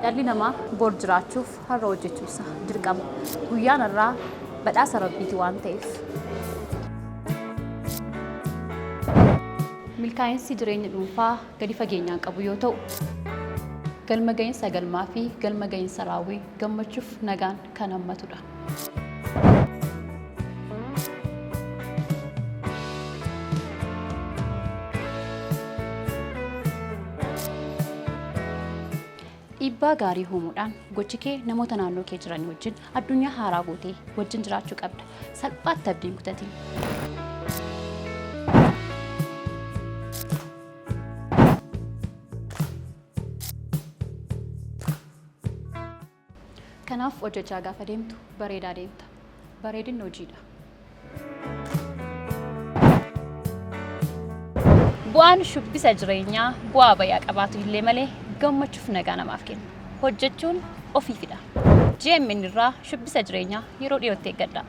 Dhalli namaa bor jiraachuuf har'a hojjechuusa dirqama. Guyyaan irraa badhaasa rabbiiti waan ta'eef. Milkaa'insi jireenya dhuunfaa gadi fageenyaan qabu yoo ta'u, galma gahinsa galmaa fi galma gahinsa raawwii gammachuuf nagaan kan hammatudha. Dhiibbaa gaarii uumuudhaan gochi kee namoota naannoo kee jiran wajjin addunyaa haaraa gootee wajjin jiraachuu qabda. Salphaatti abdiin kutatiin. Kanaaf hojjechaa gaafa deemtu bareedaa deemta. Bareedinni hojiidha. Bu'aan shubbisa jireenyaa bu'aa bayyaa qabaatu illee malee gammachuuf nagaa namaaf kenna. Hojjechuun ofiifidha. GMN irraa shubbisa jireenyaa yeroo dhiyootti eeggadha.